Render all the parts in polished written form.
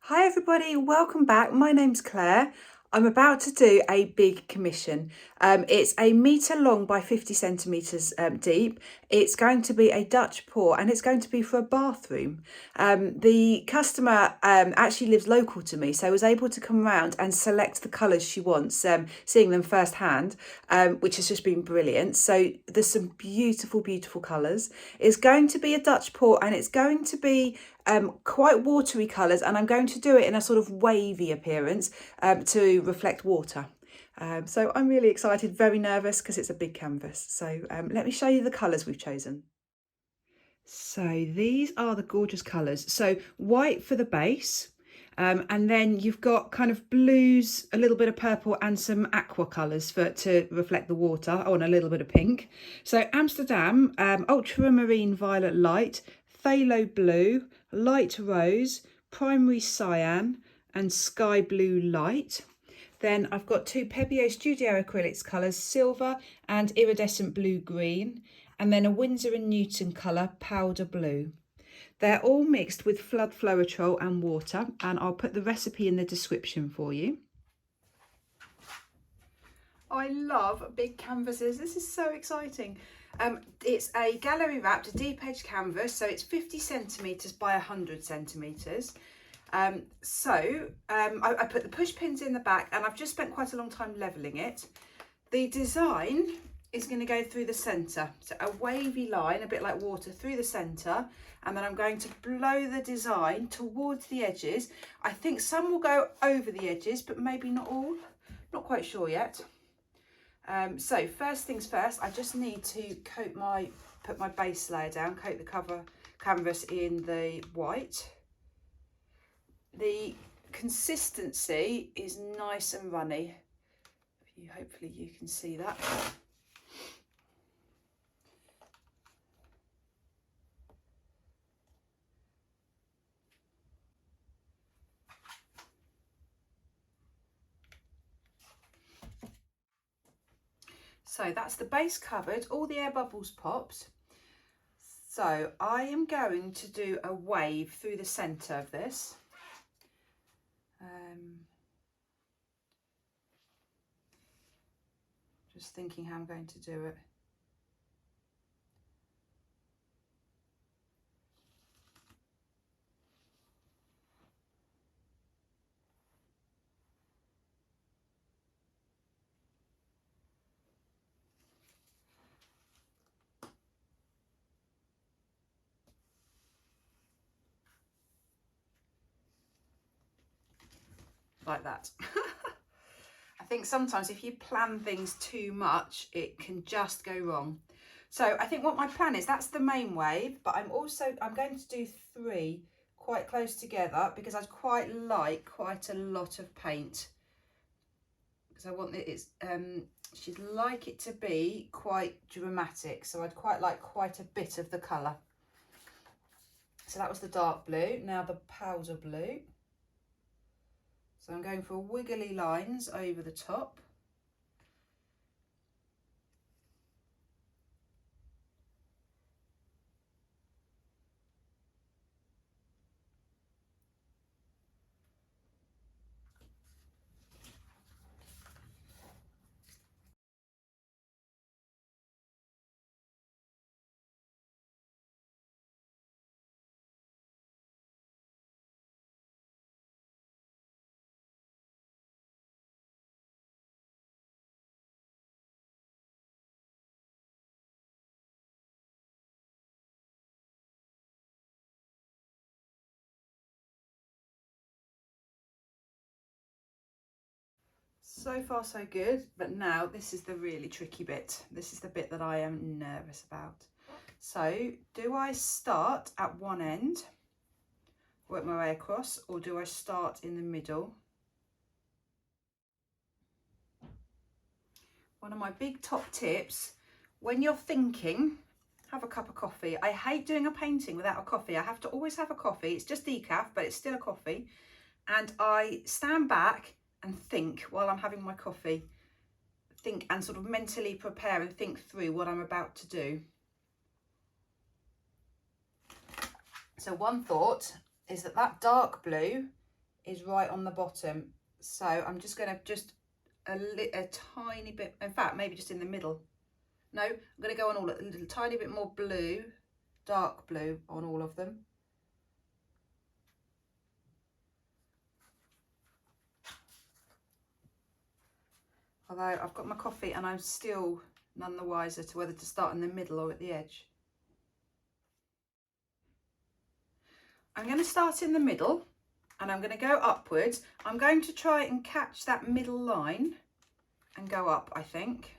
Hi everybody, welcome back. My name's Claire. I'm about to do a big commission. It's a metre long by 50 centimetres deep. It's going to be a Dutch pour and it's going to be for a bathroom. The customer actually lives local to me, so I was able to come around and select the colours she wants, seeing them firsthand, which has just been brilliant. So there's some beautiful, beautiful colours. It's going to be a Dutch pour and it's going to be quite watery colours, and I'm going to do it in a sort of wavy appearance to reflect water. So I'm really excited, very nervous because it's a big canvas. So let me show you the colours we've chosen. So these are the gorgeous colours. So white for the base, and then you've got kind of blues, a little bit of purple and some aqua colours to reflect the water. Oh, and a little bit of pink. So Amsterdam, ultramarine violet light, phthalo blue, light rose, primary cyan and sky blue light. Then I've got two Pebeo Studio Acrylics colours, silver and iridescent blue green, and then a Winsor & Newton colour, powder blue. They're all mixed with floetrol and water, and I'll put the recipe in the description for you. I love big canvases. This is so exciting. It's a gallery wrapped deep edge canvas, so it's 50 centimetres by 100 centimetres. I put the push pins in the back and I've just spent quite a long time levelling it. The design is going to go through the centre, so a wavy line, a bit like water, through the centre, and then I'm going to blow the design towards the edges. I think some will go over the edges, but maybe not all, not quite sure yet. So first things first, I just need to put my base layer down, coat the canvas in the white. The consistency is nice and runny. Hopefully you can see that. So that's the base covered, all the air bubbles popped. So I am going to do a wave through the centre of this. Just thinking how I'm going to do it. Like that. I think sometimes if you plan things too much, it can just go wrong. So I think what my plan is, that's the main wave, but I'm going to do 3 quite close together because I'd quite like quite a lot of paint. Because I want she'd like it to be quite dramatic, so I'd quite like quite a bit of the colour. So that was the dark blue, now the powder blue. So I'm going for wiggly lines over the top. So far so good, but now this is the really tricky bit. This is the bit that I am nervous about. So do I start at one end, work my way across, or do I start in the middle? One of my big top tips, when you're thinking, have a cup of coffee. I hate doing a painting without a coffee. I have to always have a coffee. It's just decaf, but it's still a coffee. And I stand back and think while I'm having my coffee, think and sort of mentally prepare and think through what I'm about to do. So one thought is that dark blue is right on the bottom. So I'm just going to a tiny bit, in fact, maybe just in the middle. No, I'm going to go on all a little tiny bit more blue, dark blue on all of them. Although I've got my coffee and I'm still none the wiser to whether to start in the middle or at the edge. I'm going to start in the middle and I'm going to go upwards. I'm going to try and catch that middle line and go up, I think.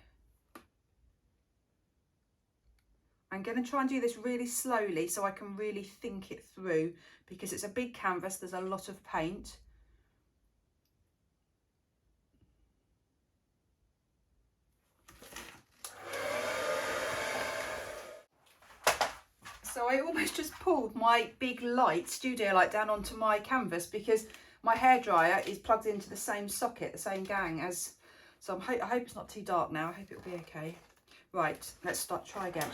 I'm going to try and do this really slowly so I can really think it through, because it's a big canvas, there's a lot of paint. So I almost just pulled my big light, studio light, down onto my canvas because my hairdryer is plugged into the same socket, the same gang as, so I hope it's not too dark now, I hope it'll be okay. Right, let's try again.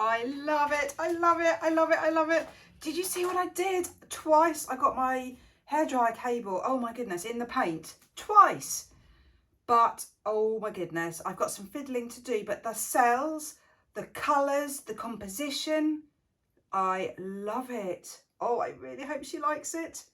I love it, I love it, I love it, I love it. Did you see what I did? Twice I got my hairdryer cable, oh my goodness, in the paint, twice. But, oh my goodness, I've got some fiddling to do, but the cells, the colours, the composition, I love it. Oh, I really hope she likes it.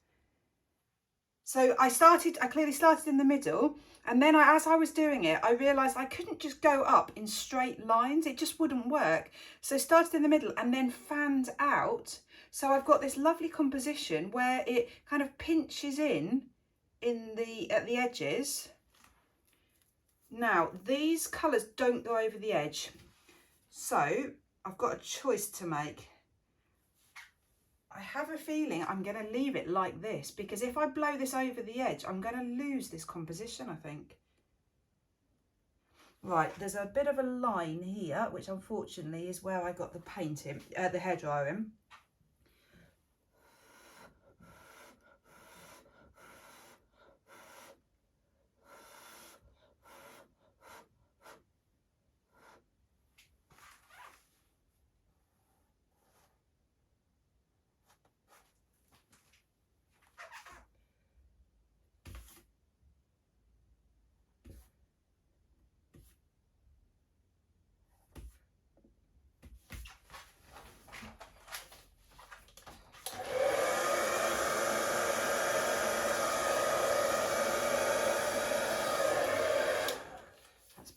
So I clearly started in the middle, and then as I was doing it, I realised I couldn't just go up in straight lines. It just wouldn't work. So I started in the middle and then fanned out. So I've got this lovely composition where it kind of pinches in at the edges. Now, these colours don't go over the edge. So I've got a choice to make. I have a feeling I'm going to leave it like this, because if I blow this over the edge, I'm going to lose this composition, I think. Right, there's a bit of a line here, which unfortunately is where I got the paint in, the hairdryer in.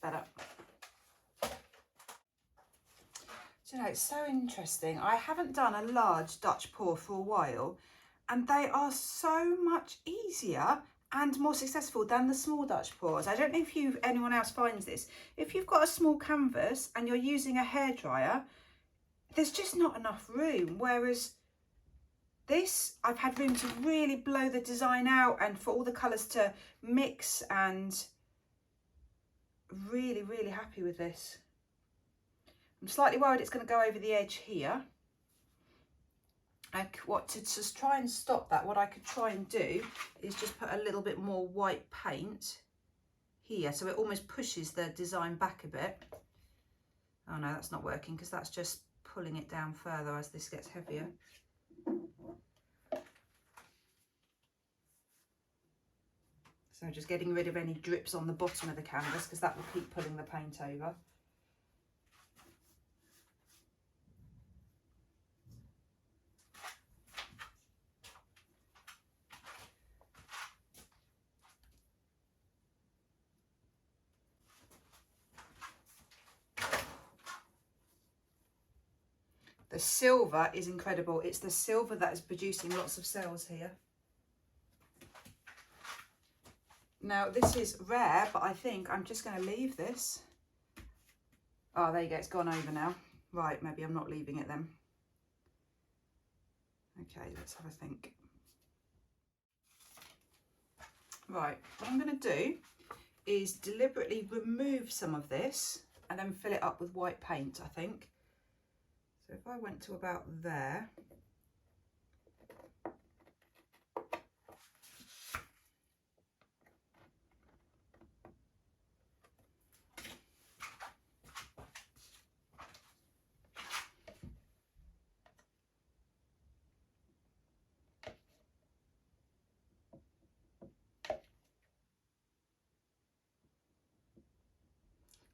Better. Do you know, it's so interesting. I haven't done a large Dutch pour for a while, and they are so much easier and more successful than the small Dutch pours. I don't know if anyone else finds this. If you've got a small canvas and you're using a hairdryer, there's just not enough room. Whereas this, I've had room to really blow the design out and for all the colours to mix, and really, really happy with this. I'm slightly worried it's going to go over the edge here. To just try and stop that, what I could try and do is just put a little bit more white paint here, so it almost pushes the design back a bit. Oh no, that's not working, because that's just pulling it down further as this gets heavier. So just getting rid of any drips on the bottom of the canvas, because that will keep pulling the paint over. The silver is incredible. It's the silver that is producing lots of cells here. Now this is rare, but I think I'm just going to leave this. Oh, there you go, it's gone over now. Right, maybe I'm not leaving it then. Okay, let's have a think. Right, what I'm going to do is deliberately remove some of this and then fill it up with white paint, I think. So if I went to about there,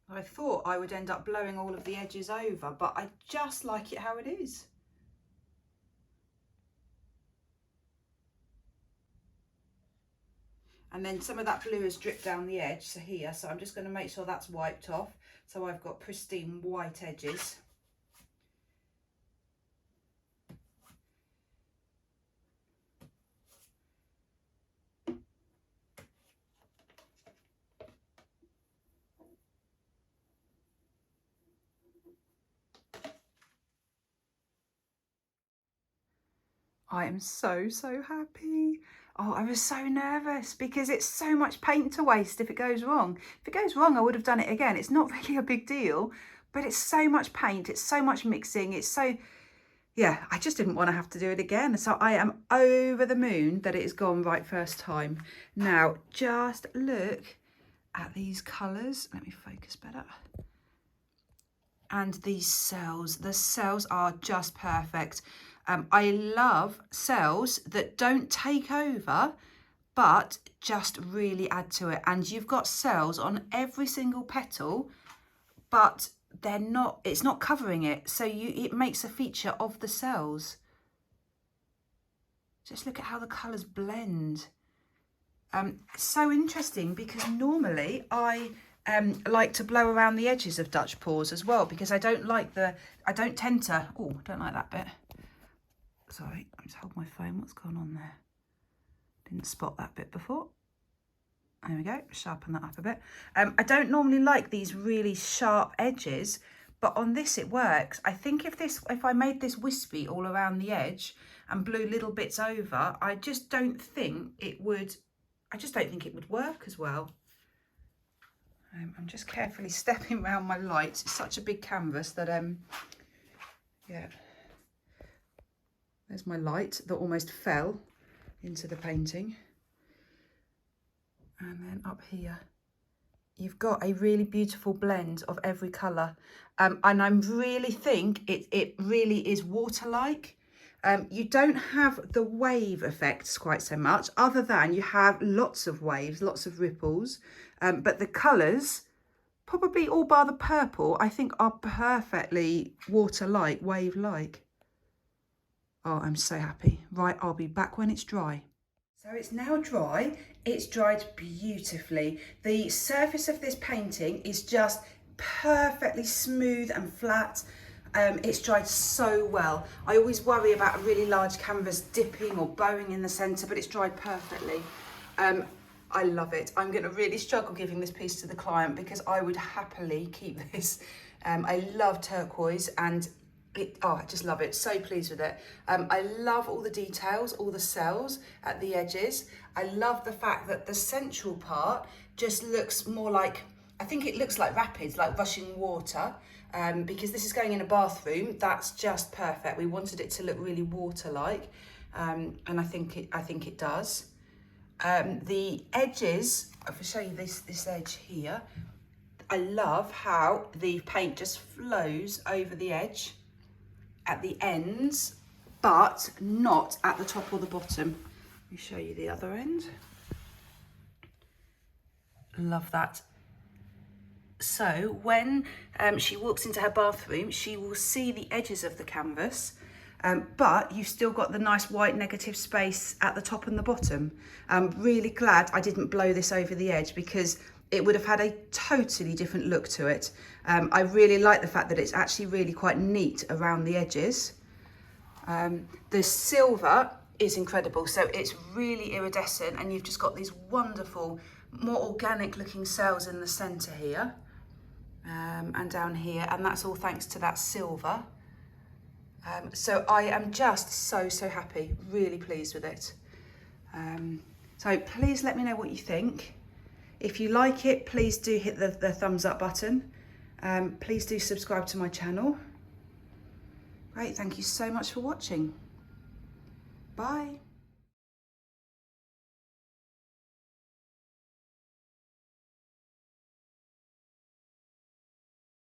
I thought I would end up blowing all of the edges over, but I just like it how it is. And then some of that blue has dripped down the edge, so here, so I'm just going to make sure that's wiped off, so I've got pristine white edges. I am so happy. Oh, I was so nervous because it's so much paint to waste if it goes wrong. If it goes wrong, I would have done it again. It's not really a big deal, but it's so much paint. It's so much mixing. It's so, yeah, I just didn't want to have to do it again. So I am over the moon that it has gone right first time. Now, just look at these colours. Let me focus better. And these cells, the cells are just perfect. I love cells that don't take over, but just really add to it. And you've got cells on every single petal, but they're not, it's not covering it. So it makes a feature of the cells. Just look at how the colours blend. So interesting, because normally I like to blow around the edges of Dutch pours as well, because I don't like I don't tend to, oh, I don't like that bit. Sorry, I just hold my phone. What's going on there? Didn't spot that bit before. There we go, sharpen that up a bit. I don't normally like these really sharp edges, but on this it works. I think if I made this wispy all around the edge and blew little bits over, I just don't think it would work as well. I'm just carefully stepping around my lights. It's such a big canvas that, yeah. There's my light that almost fell into the painting. And then up here, you've got a really beautiful blend of every colour. And I really think it really is water-like. You don't have the wave effects quite so much, other than you have lots of waves, lots of ripples. But the colours, probably all bar the purple, I think are perfectly water-like, wave-like. Oh, I'm so happy. Right, I'll be back when it's dry. So it's now dry. It's dried beautifully. The surface of this painting is just perfectly smooth and flat. It's dried so well. I always worry about a really large canvas dipping or bowing in the centre, but it's dried perfectly. I love it. I'm going to really struggle giving this piece to the client because I would happily keep this. I love turquoise and I just love it. So pleased with it. I love all the details, all the cells at the edges. I love the fact that the central part just looks more like, I think it looks like rapids, like rushing water. Because this is going in a bathroom, that's just perfect. We wanted it to look really water-like, and I think it does. The edges, I'll show you this edge here. I love how the paint just flows over the edge at the ends, but not at the top or the bottom. Let me show you the other end. Love that. So when she walks into her bathroom, she will see the edges of the canvas, but you've still got the nice white negative space at the top and the bottom. I'm really glad I didn't blow this over the edge because it would have had a totally different look to it. I really like the fact that it's actually really quite neat around the edges. The silver is incredible. So it's really iridescent and you've just got these wonderful, more organic looking cells in the center here. And down here, and that's all thanks to that silver. So I am just so happy, really pleased with it. So please let me know what you think. If you like it, please do hit the thumbs up button. Please do subscribe to my channel. Great, thank you so much for watching. Bye.